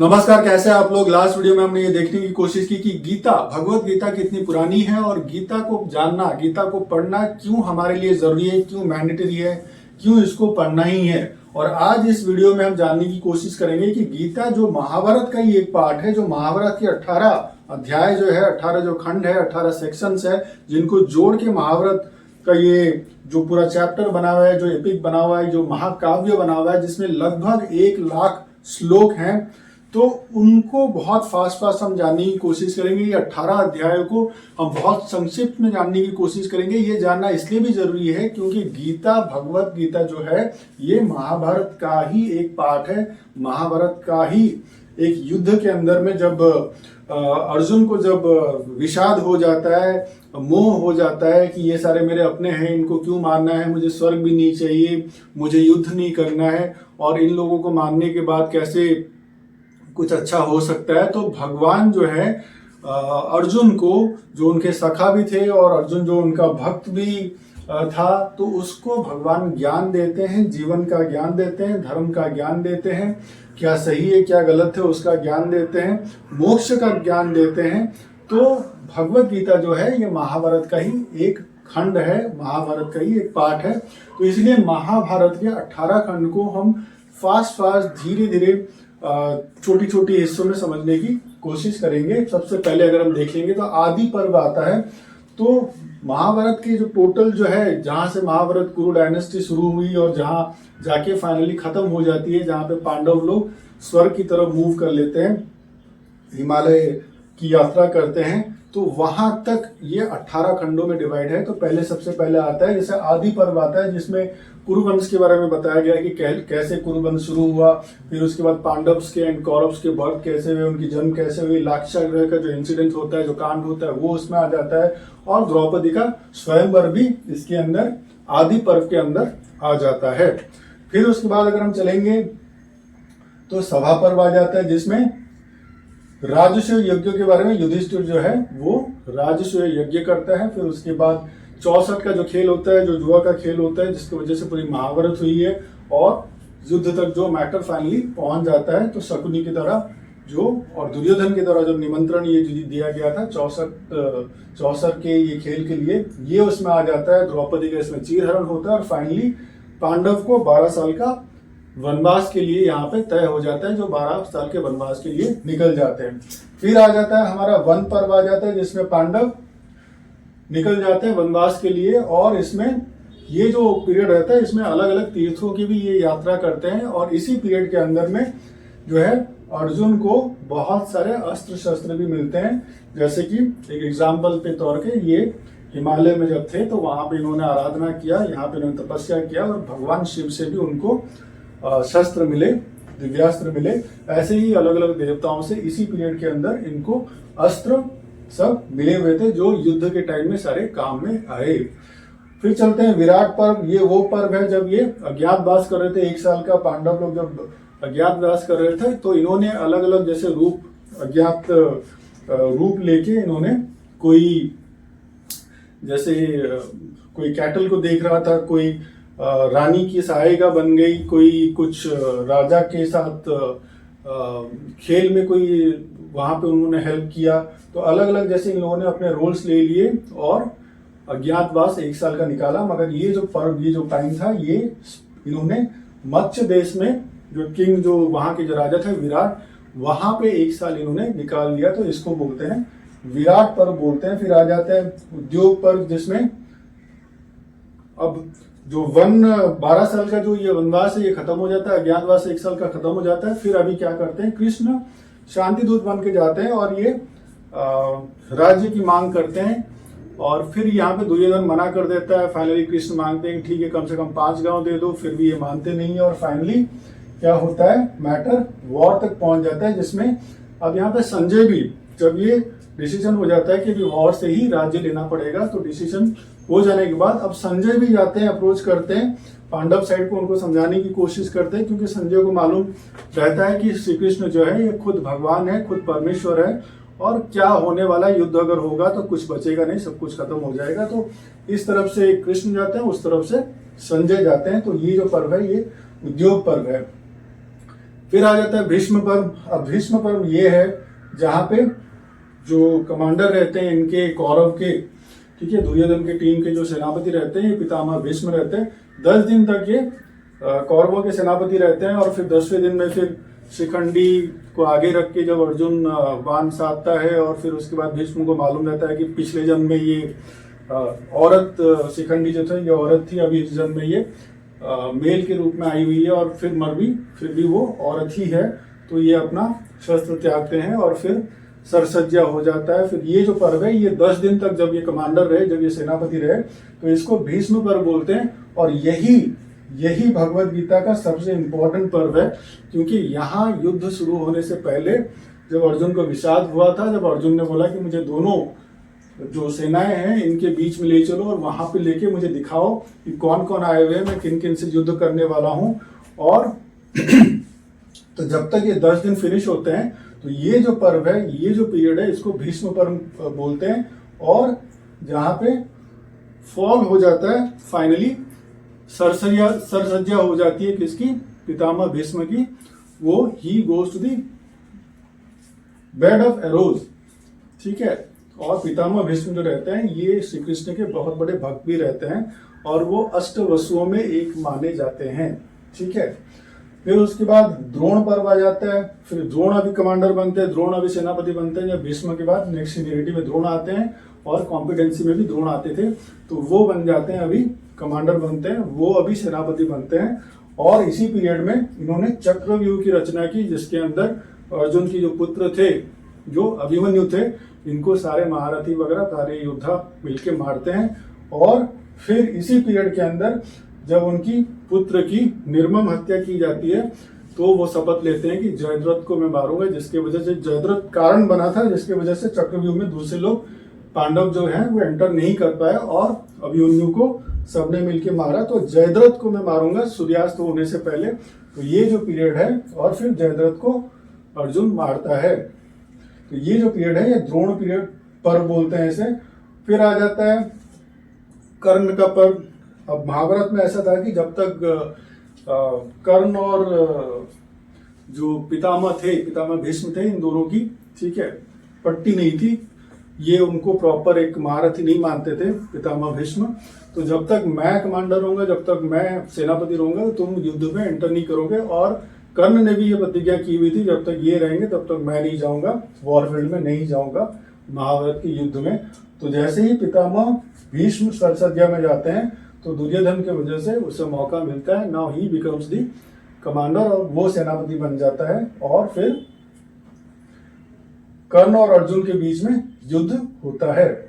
नमस्कार, कैसे हैं आप लोग। लास्ट वीडियो में हमने ये देखने की कोशिश की कि गीता, भगवत गीता कितनी पुरानी है और गीता को जानना, गीता को पढ़ना क्यों हमारे लिए जरूरी है, क्यों मैंडेटरी है, क्यों इसको पढ़ना ही है। और आज इस वीडियो में हम जानने की कोशिश करेंगे कि गीता जो महाभारत का ही एक पार्ट है, जो महाभारत के 18 अध्याय जो है, 18 जो खंड है, 18 सेक्शंस है, जिनको जोड़ के महाभारत का ये जो पूरा चैप्टर बना हुआ है, जो एपिक बना हुआ है, जो महाकाव्य बना हुआ है, जिसमें लगभग 1 लाख श्लोक हैं, तो उनको बहुत फास्ट हम जानने की कोशिश करेंगे। ये 18 अध्यायों को हम बहुत संक्षिप्त में जानने की कोशिश करेंगे। ये जानना इसलिए भी जरूरी है क्योंकि गीता, भगवत गीता जो है, ये महाभारत का ही एक पार्ट है। महाभारत का ही एक युद्ध के अंदर में जब अर्जुन को जब विषाद हो जाता है, मोह हो जाता है कि ये सारे मेरे अपने हैं, इनको क्यों मारना है, मुझे स्वर्ग भी नहीं चाहिए, मुझे युद्ध नहीं करना है, और इन लोगों को मारने के बाद कैसे कुछ अच्छा हो सकता है। तो भगवान जो है अर्जुन को, जो उनके सखा भी थे और अर्जुन जो उनका भक्त भी था, तो उसको भगवान ज्ञान देते हैं, जीवन का ज्ञान देते हैं, धर्म का ज्ञान देते हैं, क्या सही है क्या गलत है उसका ज्ञान देते हैं, मोक्ष का ज्ञान देते हैं। तो भगवत गीता जो है ये महाभारत का ही एक खंड है, महाभारत का ही एक पार्ट है। तो इसलिए महाभारत के 18 खंड को हम फास्ट धीरे धीरे छोटी छोटी हिस्सों में समझने की कोशिश करेंगे। सबसे पहले अगर हम देख लेंगे तो आदि पर्व आता है। तो महाभारत के जो टोटल जो है, जहां से महाभारत कुरु डायनेस्टी शुरू हुई और जहां जाके फाइनली खत्म हो जाती है, जहां पे पांडव लोग स्वर्ग की तरफ मूव कर लेते हैं, हिमालय की यात्रा करते हैं, तो वहां तक ये 18 खंडों में डिवाइड है। तो पहले सबसे पहले आता है, जैसे आदि पर्व आता है, जिसमें कुरुवंश के बारे में बताया गया कि कैसे कुरुवंश शुरू हुआ, फिर उसके बाद पांडव्स के एंड कौरव्स के बर्थ कैसे हुए, उनकी जन्म कैसे हुई, लाक्षागृह का जो इंसिडेंट होता है, जो कांड होता है, वो उसमें आ जाता है, और द्रौपदी का स्वयंवर भी इसके अंदर आदि पर्व के अंदर आ जाता है। फिर उसके बाद अगर हम चलेंगे तो सभा पर्व आ जाता है, जिसमें राजसूय यज्ञों के बारे में युधिष्ठिर जो है वो राजसूय यज्ञ करता है। फिर उसके बाद 64 का जो खेल होता है, जो जुआ का खेल होता है, जिसकी वजह से पूरी महाभारत हुई है और युद्ध तक जो मैटर फाइनली पहुंच जाता है। तो शकुनी की तरह जो और दुर्योधन की तरह जो निमंत्रण ये दिया गया था 64 के ये खेल के लिए, ये उसमें आ जाता है। द्रौपदी का इसमें चीरहरण होता है और फाइनली पांडव को 12 साल का वनवास के लिए यहाँ पे तय हो जाता है, जो 12 साल के वनवास के लिए निकल जाते हैं। फिर आ जाता है हमारा वन पर्व आ जाता है, जिसमें पांडव निकल जाते हैं वनवास के लिए, और इसमें ये जो पीरियड रहता है, इसमें अलग अलग तीर्थों की भी ये यात्रा करते हैं। और इसी पीरियड के अंदर में जो है अर्जुन को बहुत सारे अस्त्र शस्त्र भी मिलते हैं। जैसे कि एक एग्जाम्पल के तौर पे, ये हिमालय में जब थे तो वहां पे इन्होंने आराधना किया, यहाँ पे इन्होंने तपस्या किया, और भगवान शिव से भी उनको शस्त्र मिले, दिव्यास्त्र मिले। ऐसे ही अलग अलग देवताओं से इसी पीरियड के अंदर इनको अस्त्र सब मिले हुए थे, जो युद्ध के टाइम में सारे काम में आए। फिर चलते हैं विराट पर्व। ये वो पर्व है जब ये अज्ञातवास कर रहे थे, 1 साल का पांडव लोग जब अज्ञातवास कर रहे थे, तो इन्होंने अलग अलग जैसे रूप, अज्ञात रूप लेके इन्होंने कोई, जैसे कोई कैटल को देख रहा था, कोई रानी की सहायिका बन गई, कोई कुछ राजा के साथ खेल में कोई वहां पे उन्होंने हेल्प किया। तो अलग अलग जैसे इन लोगों ने अपने रोल्स ले लिए और अज्ञातवास 1 साल का निकाला। मगर ये जो पर्व, ये जो टाइम था, ये इन्होंने मत्स्य देश में जो किंग, जो वहां के जो राजा थे विराट, वहां पे 1 साल इन्होंने निकाल लिया। तो इसको बोलते हैं विराट पर्व बोलते हैं। फिर आ जाता है उद्योग पर्व, जिसमें अब जो 12 साल का जो ये वनवास है ये खत्म हो जाता है, अज्ञातवास 1 साल का खत्म हो जाता है। फिर अभी क्या करते हैं, कृष्ण शांति दूत बन के जाते हैं और ये राज्य की मांग करते हैं। और फिर यहाँ पे दुर्योधन मना कर देता है। फाइनली कृष्ण मांगते हैं ठीक है, कम से कम 5 गांव दे दो, फिर भी ये मानते नहीं है। और फाइनली क्या होता है, मैटर वॉर तक पहुंच जाता है, जिसमें अब यहाँ पे संजय भी, जब ये डिसीजन हो जाता है कि अभी वॉर से ही राज्य लेना पड़ेगा, तो डिसीजन हो जाने के बाद अब संजय भी जाते हैं, अप्रोच करते हैं पांडव साइड को, उनको समझाने की कोशिश करते हैं, क्योंकि संजय को मालूम रहता है कि श्री कृष्ण जो है ये खुद भगवान है, खुद परमेश्वर है, और क्या होने वाला युद्ध अगर होगा तो कुछ बचेगा नहीं, सब कुछ खत्म हो जाएगा। तो इस तरफ से कृष्ण जाते हैं, उस तरफ से संजय जाते हैं। तो ये जो पर्व है ये उद्योग पर्व है। फिर आ जाता है भीष्म पर्व। अब भीष्म पर्व ये है जहां पे जो कमांडर रहते हैं इनके कौरव के, ठीक है, दुर्योधन की टीम के जो सेनापति रहते हैं ये पितामह भीष्म रहते हैं। 10 दिन तक ये कौरवों के सेनापति रहते हैं और फिर 10वें दिन में फिर शिखंडी को आगे रख के जब अर्जुन बाण साधता है और फिर उसके बाद भीष्म को मालूम रहता है कि पिछले जन्म में ये औरत शिखंडी जो थे ये औरत थी, अभी इस जन्म में ये मेल के रूप में आई हुई है और फिर भी वो औरत ही है, तो ये अपना शस्त्र त्यागते हैं और फिर सरसज्जा हो जाता है। फिर ये जो पर्व है ये 10 दिन तक जब ये कमांडर रहे, जब ये सेनापति रहे, तो इसको भीष्म पर्व बोलते हैं। और यही भगवत गीता का सबसे इंपॉर्टेंट पर्व है, क्योंकि यहाँ युद्ध शुरू होने से पहले जब अर्जुन को विषाद हुआ था, जब अर्जुन ने बोला कि मुझे दोनों जो सेनाएं हैं इनके बीच में ले चलो और वहां पे लेके मुझे दिखाओ कि कौन कौन आए हुए हैं, मैं किन किन से युद्ध करने वाला हूं। और तो जब तक ये 10 दिन फिनिश होते हैं तो ये जो पर्व है, ये जो पीरियड है, इसको भीष्म पर्व बोलते हैं। और जहां पे फॉल हो जाता है फाइनली, सरसज्जा हो जाती है किसकी, पितामह भीष्म की, वो ही goes to the bed of arrows, ठीक है। और पितामह भीष्म जो रहते हैं ये श्री कृष्ण के बहुत बड़े भक्त भी रहते हैं और वो अष्टवसुओं में एक माने जाते हैं, ठीक है। फिर उसके बाद द्रोण पर्व आ जाता है। फिर द्रोण अभी कमांडर बनते हैं, द्रोण अभी सेनापति बनते हैं। जब भीष्म के बाद नेक्स्ट सीनियरिटी में द्रोण आते हैं और कॉम्पिटेंसी में भी द्रोण आते थे, तो वो बन जाते हैं, अभी कमांडर बनते हैं, वो अभी सेनापति बनते हैं। और इसी पीरियड में इन्होंने चक्रव्यूह की रचना की, जिसके अंदर अर्जुन की जो पुत्र थे, जो अभिमन्यु थे, इनको सारे महारथी वगैरह सारे योद्धा मिलके मारते हैं। और फिर इसी पीरियड के अंदर जब उनकी पुत्र की निर्मम हत्या की जाती है, तो वो शपथ लेते हैं कि जयद्रथ को मैं मारूंगा, जिसके वजह से जयद्रथ कारण बना था, जिसके वजह से चक्रव्यूह में दूसरे लोग पांडव जो हैं वो एंटर नहीं कर पाए और अभिमन्यु को सबने मिलके मारा। तो जयद्रथ को मैं मारूंगा सूर्यास्त होने से पहले। तो ये जो पीरियड है, और फिर जयद्रथ को अर्जुन मारता है। तो ये जो पीरियड है ये द्रोण पीरियड पर्व बोलते हैं इसे। फिर आ जाता है कर्ण का पर्व। अब महाभारत में ऐसा था कि जब तक कर्ण और जो पितामह भीष्म थे, इन दोनों की, ठीक है, पट्टी नहीं थी, ये उनको प्रॉपर एक महारथी नहीं मानते थे पितामह भीष्म। तो जब तक मैं कमांडर रहूंगा, जब तक मैं सेनापति रहूंगा, तो तुम युद्ध में एंटर नहीं करोगे। और कर्ण ने भी ये प्रतिज्ञा की हुई थी, जब तक ये रहेंगे तब तक मैं नहीं जाऊंगा वॉरफील्ड में, नहीं जाऊंगा महाभारत के युद्ध में। तो जैसे ही पितामह भीष्म सरसज्जा में जाते हैं, तो दुर्योधन के वजह से उसे मौका मिलता है, now he becomes the commander, और वो सेनापति बन जाता है। और फिर कर्ण और अर्जुन के बीच में युद्ध होता है।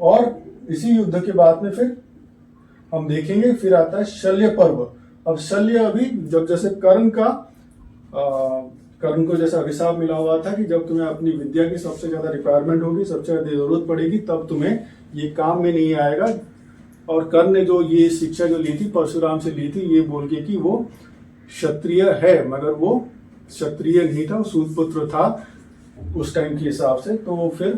और इसी युद्ध के बाद में फिर हम देखेंगे, फिर आता है शल्य पर्व। अब शल्य अभी जब जैसे कर्ण को जैसा अभिशाप मिला हुआ था कि जब तुम्हें अपनी विद्या की सबसे ज्यादा रिक्वायरमेंट होगी, सबसे ज्यादा जरूरत पड़ेगी, तब तुम्हें ये काम में नहीं आएगा। और कर्ण ने जो ये शिक्षा जो ली थी परशुराम से ली थी, ये बोल के कि वो क्षत्रिय है, मगर वो क्षत्रिय नहीं था, वो सूतपुत्र था उस टाइम के हिसाब से। तो फिर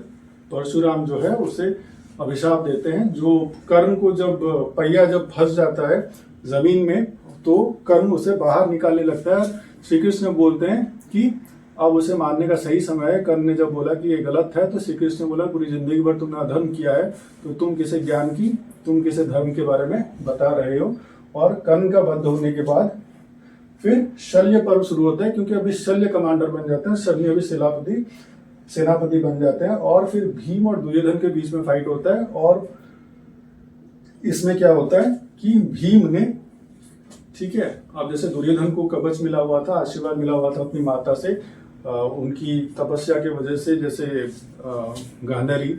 परशुराम जो है उसे अभिशाप देते हैं। जो कर्ण को जब पहिया जब फंस जाता है जमीन में, तो कर्ण उसे बाहर निकालने लगता है। श्री कृष्ण बोलते हैं कि अब उसे मारने का सही समय है। कर्ण ने जब बोला कि ये गलत है, तो श्री कृष्ण ने बोला पूरी जिंदगी भर तुमने अधर्म किया है, तो तुम किसे ज्ञान की, तुम किसे धर्म के बारे में बता रहे हो। और कर्ण का वध होने के बाद फिर शल्य पर्व शुरू होता है, क्योंकि अभी शल्य कमांडर बन जाते हैं, शल्य अभी सेनापति बन जाते हैं। और फिर भीम और दुर्योधन के बीच में फाइट होता है। और इसमें क्या होता है कि भीम ने, ठीक है, अब जैसे दुर्योधन को कवच मिला हुआ था, आशीर्वाद मिला हुआ था अपनी माता से, उनकी तपस्या के वजह से, जैसे गांधारी,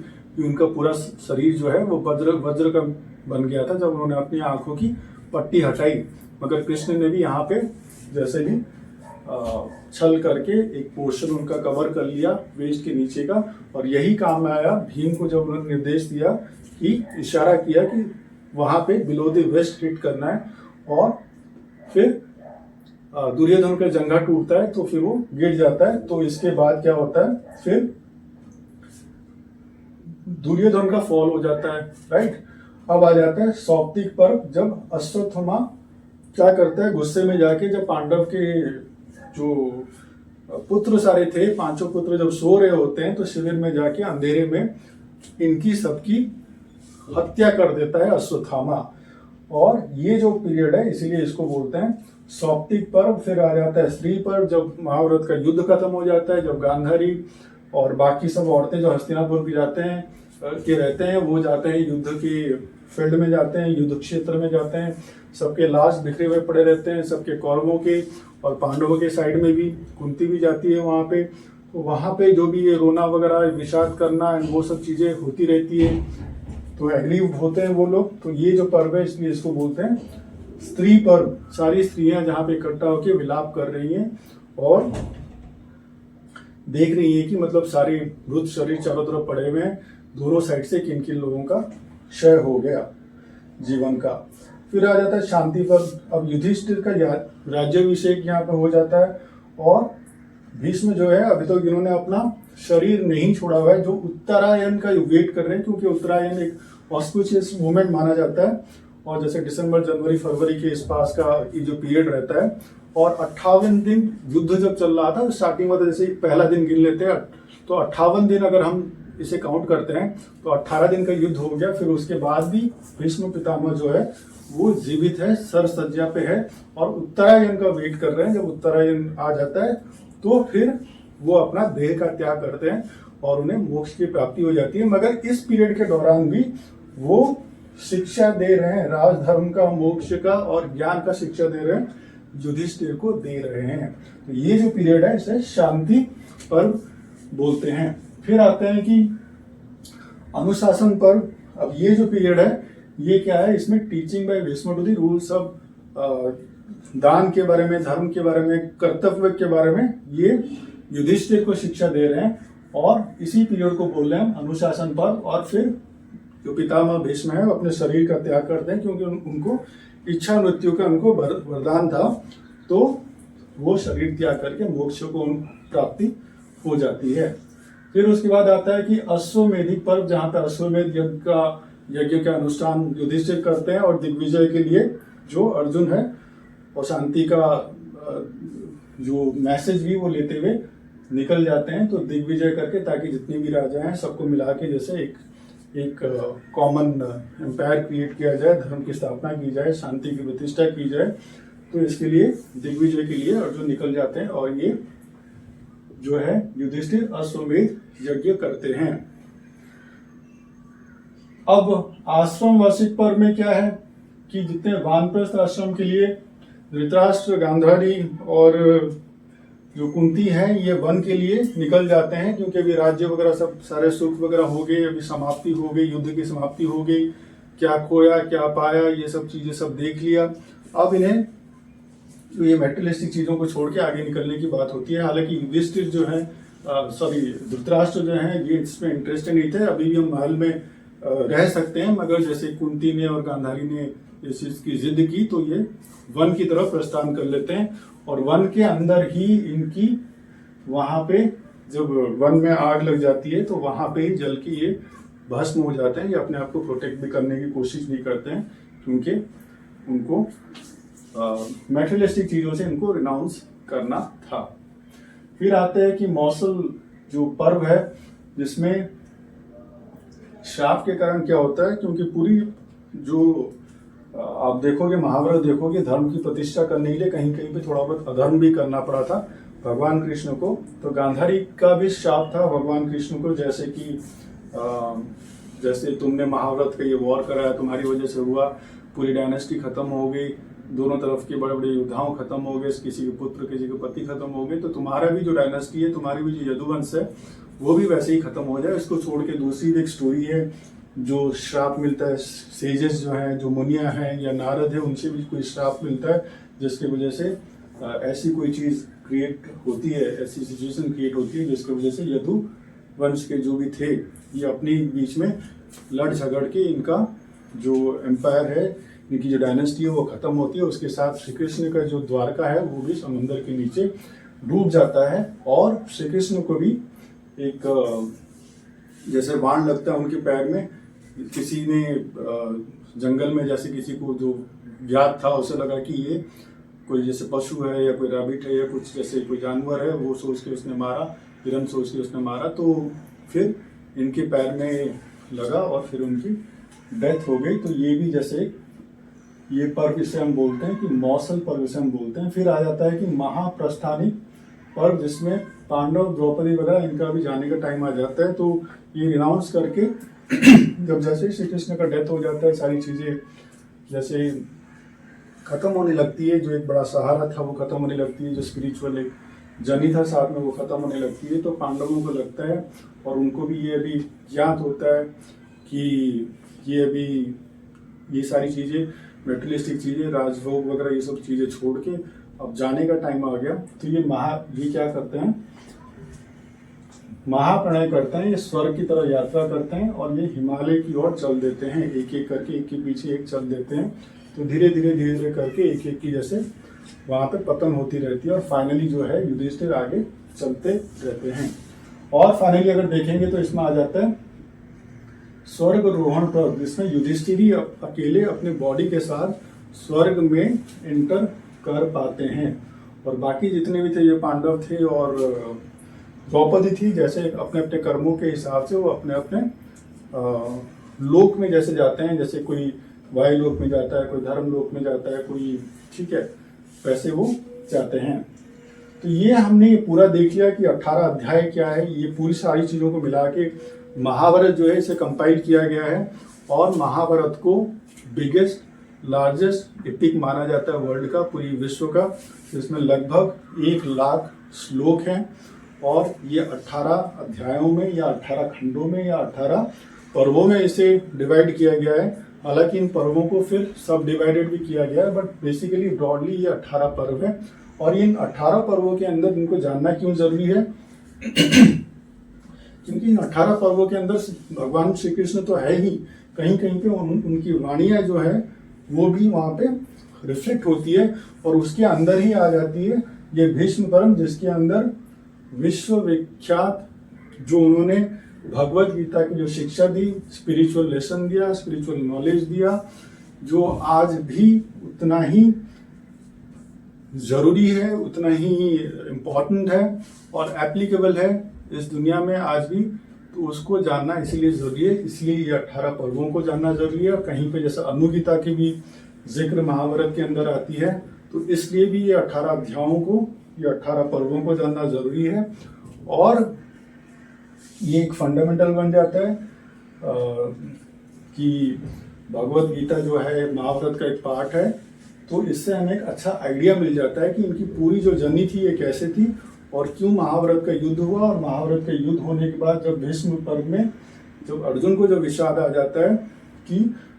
उनका पूरा शरीर जो है वो वज्र का बन गया था जब उन्होंने अपनी आंखों की पट्टी हटाई। मगर कृष्ण ने भी यहाँ पे जैसे भी छल करके एक पोर्शन उनका कवर कर लिया वेस्ट के नीचे का, और यही काम में आया भीम को जब उन्होंने निर्देश दिया कि इशारा किया कि वहां पे बिलो द वेस्ट हिट करना है। और फिर दुर्योधन का जंघा टूटता है, तो फिर वो गिर जाता है। तो इसके बाद क्या होता है, फिर दुर्योधन का फॉल हो जाता है, राइट। अब आ जाता है सौप्तिक पर्व, जब अश्वत्थामा क्या करता है, गुस्से में जाके जब पांडव के जो पुत्र सारे थे, पांचों पुत्र जब सो रहे होते हैं तो शिविर में जाके अंधेरे में इनकी सबकी हत्या कर देता है अश्वत्थामा। और ये जो पीरियड है इसीलिए इसको बोलते हैं सौप्तिक पर्व। फिर आ जाता है स्त्री पर्व, जब महाभारत का युद्ध खत्म हो जाता है, जब गांधारी और बाकी सब औरतें जो हस्तिनापुर की रहते हैं वो जाते हैं युद्ध की फील्ड में जाते हैं, युद्ध क्षेत्र में जाते हैं। सबके लाश बिखरे हुए पड़े रहते हैं, सबके कौरवों के और पांडवों के साइड में भी कुंती भी जाती है वहां पे। तो वहां पे जो भी ये रोना वगैरह विषाद करना वो सब चीजें होती रहती है, तो एग्रीव होते हैं वो लोग। तो ये जो पर्व है इसलिए इसको बोलते हैं स्त्री पर्व। सारी स्त्रियां जहाँ पे इकट्ठा होकर विलाप कर रही हैं और देख रही है कि मतलब सारे मृत शरीर चारों तरफ पड़े हुए हैं दोनों साइड से, किन किन लोगों का क्षय हो गया जीवन का। फिर आ जाता है शांति पर्व। अब युधिष्ठिर का राज्याभिषेक यहाँ पे हो जाता है और भीष्म जो है अभी तो इन्होंने अपना शरीर नहीं छोड़ा हुआ है, जो उत्तरायण का वेट कर रहे हैं, क्योंकि उत्तरायण एक ऑस्पिशियस मोमेंट माना जाता है। और जैसे दिसंबर जनवरी फरवरी के इस पास का ये जो पीरियड रहता है, और 58 दिन युद्ध जब चल रहा था स्टार्टिंग में, तो जैसे पहला दिन गिन लेते हैं तो 58 दिन अगर हम इसे काउंट करते हैं तो 18 दिन का युद्ध हो गया। फिर उसके बाद भी भीष्म पितामह जो है वो जीवित है, सर सज्जा पे है और उत्तरायण का वेट कर रहे हैं। जब उत्तरायण आ जाता है तो फिर वो अपना देह का त्याग करते हैं और उन्हें मोक्ष की प्राप्ति हो जाती है। मगर इस पीरियड के दौरान भी वो शिक्षा दे रहे हैं, राजधर्म का, मोक्ष का और ज्ञान का शिक्षा दे रहे हैं, युधिष्ठिर को दे रहे हैं। तो ये जो पीरियड है इसे शांति पर्व बोलते हैं। फिर आते हैं कि अनुशासन पर्व। अब ये जो पीरियड है ये क्या है, इसमें teaching by Bhishma to the rules of दान के बारे में, धर्म के बारे में, कर्तव्य के बारे में ये युधिष्ठिर को शिक्षा दे रहे हैं। और इसी पीरियड को बोल रहे हैं अनुशासन पर्व। और फिर जो पितामह भीष्म है वो अपने शरीर का त्याग करते हैं, क्योंकि उनको इच्छा मृत्यु का उनको वरदान था, तो वो शरीर त्याग करके मोक्ष को प्राप्ति हो जाती है। फिर उसके बाद आता है कि अश्वमेधिक पर्व, जहाँ पे अश्वमेध यज्ञ का अनुष्ठान युधिष्ठिर करते हैं और दिग्विजय के लिए जो अर्जुन है और शांति का जो मैसेज भी वो लेते हुए निकल जाते हैं। तो दिग्विजय करके, ताकि जितने भी राजा हैं सबको मिला के जैसे एक कॉमन एम्पायर क्रिएट किया जाए, धर्म की स्थापना की जाए, शांति की प्रतिष्ठा की जाए। तो इसके लिए दिग्विजय के लिए अर्जुन निकल जाते हैं और ये जो है युधिष्ठिर अश्वमेध यज्ञ करते हैं। अब आश्रम वार्षिक पर्व में क्या है कि जितने वानप्रस्थ आश्रम के लिए धृतराष्ट्र, गांधारी और जो कुंती है ये वन के लिए निकल जाते हैं, क्योंकि अभी राज्य वगैरह सब सारे सुख वगैरह हो गए, अभी समाप्ति हो गई, युद्ध की समाप्ति हो गई, क्या खोया क्या पाया ये सब चीजें सब देख लिया। अब इन्हें तो ये मेटेरियलिस्टिक चीजों को छोड़ के आगे निकलने की बात होती है। हालांकि युधिष्ठिर जो है धृतराष्ट्र जो है ये इसमें इंटरेस्टेड नहीं थे, अभी भी हम महल में रह सकते हैं, मगर जैसे कुंती ने और गांधारी ने इस चीज की जिद की तो ये वन की तरफ प्रस्थान कर लेते हैं। और वन के अंदर ही इनकी वहां पे जब वन में आग लग जाती है तो वहां पे ही जल के ये भस्म हो जाते हैं। ये अपने आप को प्रोटेक्ट भी करने की कोशिश नहीं करते हैं, क्योंकि उनको मैटेरियलिस्टिक चीजों से इनको रिनाउंस करना था। फिर आते हैं कि मौसल जो पर्व है, जिसमें श्राप के कारण क्या होता है, क्योंकि पूरी जो आप देखोगे महाभारत देखोगे, धर्म की प्रतिष्ठा करने के लिए कहीं कहीं पे थोड़ा बहुत अधर्म भी करना पड़ा था भगवान कृष्ण को। तो गांधारी का भी श्राप था भगवान कृष्ण को, जैसे कि जैसे तुमने महाभारत का ये वॉर कराया, तुम्हारी वजह से हुआ, पूरी डायनेस्टी खत्म हो गई, दोनों तरफ के बड़े बड़े योद्धाओं खत्म हो गए, किसी के पुत्र किसी के पति खत्म हो गए, तो तुम्हारा भी जो डायनेस्टी है, तुम्हारी भी जो यदुवंश है वो भी वैसे ही खत्म हो जाए। इसको छोड़ के दूसरी भी एक स्टोरी है जो श्राप मिलता है, सेजेस जो हैं, जो मुनिया हैं या नारद है, उनसे भी कोई श्राप मिलता है, जिसकी वजह से ऐसी कोई चीज क्रिएट होती है, ऐसी सिचुएशन क्रिएट होती है जिसकी वजह से यदु वंश के जो भी थे ये अपनी बीच में लड़ झगड़ के इनका जो एम्पायर है, इनकी जो डायनेस्टी है वो खत्म होती है। उसके साथ श्री कृष्ण का जो द्वारका है वो भी समुद्र के नीचे डूब जाता है। और श्री कृष्ण को भी एक जैसे बाण लगता है उनके पैर में, किसी ने जंगल में जैसे किसी को जो ज्ञात था उसे लगा कि ये कोई जैसे पशु है या कोई रैबिट है या कुछ जैसे कोई जानवर है वो सोच के उसने मारा, हिरन सोच के उसने मारा, तो फिर इनके पैर में लगा और फिर उनकी डेथ हो गई। तो ये भी जैसे ये पर्व इसे हम बोलते हैं कि मौसल पर्व इसे हम बोलते हैं। फिर आ जाता है कि महाप्रस्थानिक पर्व, जिसमें पांडव द्रौपदी वगैरह इनका भी जाने का टाइम आ जाता है। तो ये रिनाउंस करके जब जैसे श्री कृष्ण का डेथ हो जाता है, सारी चीजें जैसे खत्म होने लगती है, जो एक बड़ा सहारा था वो खत्म होने लगती है, जो स्पिरिचुअल एक जर्नी था साथ में वो खत्म होने लगती है। तो पांडवों को लगता है और उनको भी ये अभी ज्ञात होता है कि ये अभी ये सारी चीजें मेटेरियलिस्टिक चीजें, राजभोग वगैरह ये सब चीजें छोड़ के अब जाने का टाइम आ गया। तो ये क्या करते हैं, महाप्रणय करते हैं, ये स्वर्ग की तरफ यात्रा करते हैं और ये हिमालय की ओर चल देते हैं, एक एक करके, एक के पीछे एक चल देते हैं। तो धीरे धीरे करके एक एक की जैसे वहां पे पतन होती रहती है और फाइनली जो है युधिष्ठिर आगे चलते रहते हैं। और फाइनली अगर देखेंगे तो इसमें आ जाता है स्वर्ग रोहण पर्व, जिसमें युधिष्ठिर ही अकेले अपने बॉडी के साथ स्वर्ग में एंटर कर पाते हैं और बाकी जितने भी थे ये पांडव थे और द्रौपदी थी, जैसे अपने अपने कर्मों के हिसाब से वो अपने अपने लोक में जैसे जाते हैं, जैसे कोई वायु लोक में जाता है, कोई धर्म लोक में जाता है, कोई ठीक है वैसे वो जाते हैं। तो ये हमने ये पूरा देख लिया कि 18 अध्याय क्या है। ये पूरी सारी चीजों को मिला के महाभारत जो है इसे कंपाइल किया गया है और महाभारत को बिगेस्ट लार्जेस्ट एपिक माना जाता है वर्ल्ड का, पूरी विश्व का, जिसमें लगभग 1 लाख श्लोक हैं और ये 18 अध्यायों में या 18 खंडों में या 18 पर्वों में इसे डिवाइड किया गया है। हालांकि इन पर्वों को फिर सब डिवाइडेड भी किया गया है, बट बेसिकली ब्रॉडली ये 18 पर्व है। और इन 18 पर्वों के अंदर इनको जानना क्यों जरूरी है क्योंकि इन 18 पर्वों के अंदर भगवान श्री कृष्ण तो है ही, कहीं कहीं पे उनकी वाणियां जो है वो भी वहां पे रिफ्लेक्ट होती है और उसके अंदर ही आ जाती है ये भीष्म पर्व, जिसके अंदर विश्व विख्यात जो उन्होंने भगवत गीता की जो शिक्षा दी, स्पिरिचुअल लेसन दिया, स्पिरिचुअल नॉलेज दिया, जो आज भी उतना ही जरूरी है, उतना ही इम्पोर्टेंट है और एप्लीकेबल है इस दुनिया में आज भी, तो उसको जानना इसीलिए जरूरी है। इसलिए ये 18 पर्वों को जानना जरूरी है। और कहीं पे जैसे अनुगीता की भी जिक्र महाभारत के अंदर आती है, तो इसलिए भी ये 18 अध्यायों को, ये 18 पर्वों को जानना जरूरी है। और ये एक फंडामेंटल बन जाता है कि भगवत गीता जो है महाभारत का एक पार्ट है। तो इससे हमें एक अच्छा आइडिया मिल जाता है कि इनकी पूरी जो जर्नी थी ये कैसे थी और क्यों महाभारत का युद्ध हुआ। और महाभारत का युद्ध होने के बाद जब भीष्म पर्व में जब अर्जुन को जो विषाद आ जाता है कि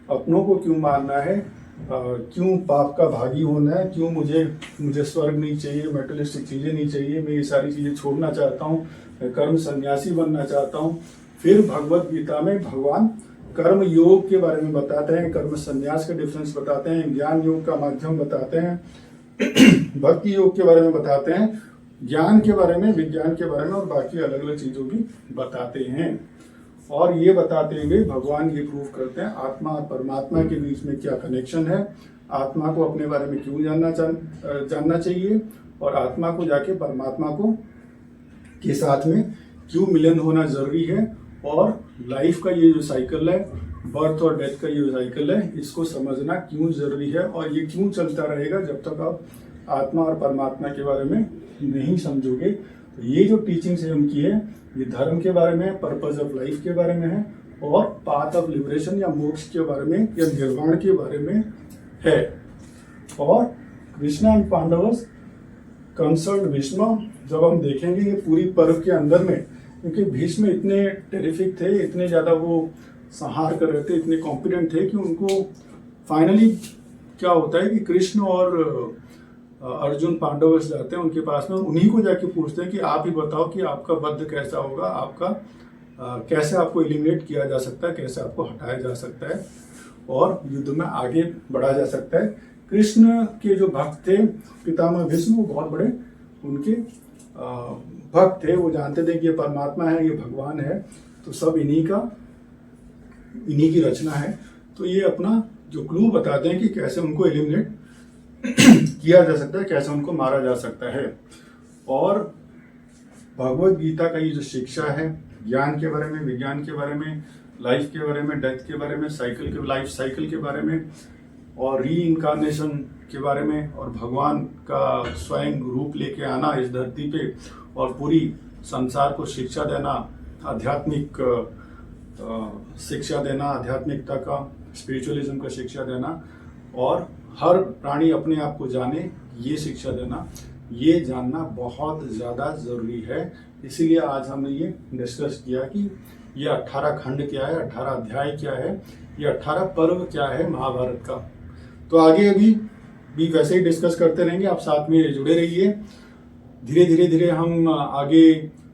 अपनों को क्यों मारना है, क्यों पाप का भागी होना है, क्यों मुझे स्वर्ग नहीं चाहिए, मेटेरियलिस्टिक चीजें नहीं चाहिए, मैं ये सारी चीजें छोड़ना चाहता हूँ, मैं कर्म सन्यासी बनना चाहता हूँ। फिर भगवत गीता में भगवान कर्म योग के बारे में बताते हैं, कर्म संन्यास का डिफरेंस बताते हैं, ज्ञान योग का माध्यम बताते हैं, भक्ति योग के बारे में बताते हैं, ज्ञान के बारे में, विज्ञान के बारे में और बाकी अलग अलग चीजों भी बताते हैं। और ये बताते हुए भगवान ये प्रूव करते हैं आत्मा और परमात्मा के बीच में क्या कनेक्शन है, आत्मा को अपने बारे में क्यों जानना चाहिए और आत्मा को जाके परमात्मा को के साथ में क्यों मिलन होना जरूरी है। और लाइफ का ये जो साइकिल है, बर्थ और डेथ का ये जो साइकिल है, इसको समझना क्यों जरूरी है और ये क्यों चलता रहेगा जब तक आप आत्मा और परमात्मा के बारे में नहीं समझोगे। तो ये जो टीचिंग्स है उनकी है, ये धर्म के बारे में, पर्पस ऑफ लाइफ के बारे में है और पाथ ऑफ लिबरेशन या मोक्ष के बारे में या निर्वाण के बारे में है। और कृष्णा एंड पांडवस कंसर्न भीष्म जब हम देखेंगे ये पूरी पर्व के अंदर में, क्योंकि भीष्म इतने टेरिफिक थे, इतने ज्यादा वो संहार कर रहे थे, इतने कॉम्पिटेंट थे कि उनको फाइनली क्या होता है कि कृष्ण और अर्जुन पांडवस जाते हैं उनके पास में, उन्हीं को जाके पूछते हैं कि आप ही बताओ कि आपका वध कैसा होगा, आपका कैसे आपको एलिमिनेट किया जा सकता है, कैसे आपको हटाया जा सकता है और युद्ध में आगे बढ़ा जा सकता है। कृष्ण के जो भक्त थे पितामह भीष्म, वो बहुत बड़े उनके भक्त थे, वो जानते थे कि ये परमात्मा है, ये भगवान है, तो सब इन्हीं की रचना है। तो ये अपना जो क्लू बताते हैं कि कैसे उनको एलिमिनेट किया जा सकता है, कैसे उनको मारा जा सकता है। और भगवत गीता का ये जो शिक्षा है, ज्ञान के बारे में, विज्ञान के बारे में, लाइफ के बारे में, डेथ के बारे में, साइकिल के लाइफ साइकिल के बारे में, और री इनकारनेशन के बारे में, और भगवान का स्वयं रूप लेके आना इस धरती पे और पूरी संसार को शिक्षा देना, आध्यात्मिक शिक्षा देना, आध्यात्मिकता का, स्पिरिचुअलिज्म का शिक्षा देना, और हर प्राणी अपने आप को जाने, ये शिक्षा देना, ये जानना बहुत ज़्यादा ज़रूरी है। इसीलिए आज हमने ये डिस्कस किया कि ये 18 खंड क्या है, 18 अध्याय क्या है, ये 18 पर्व क्या है महाभारत का। तो आगे भी वैसे ही डिस्कस करते रहेंगे, आप साथ में जुड़े रहिए। धीरे धीरे हम आगे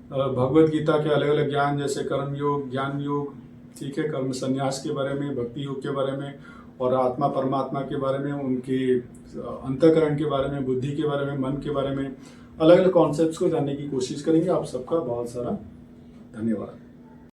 भगवत गीता के अलग अलग ज्ञान, जैसे कर्म योग, ज्ञान योग, ठीक है, कर्म संन्यास के बारे में, भक्ति योग के बारे में, और आत्मा परमात्मा के बारे में, उनके अंतःकरण के बारे में, बुद्धि के बारे में, मन के बारे में, अलग अलग कॉन्सेप्ट्स को जानने की कोशिश करेंगे। आप सबका बहुत सारा धन्यवाद।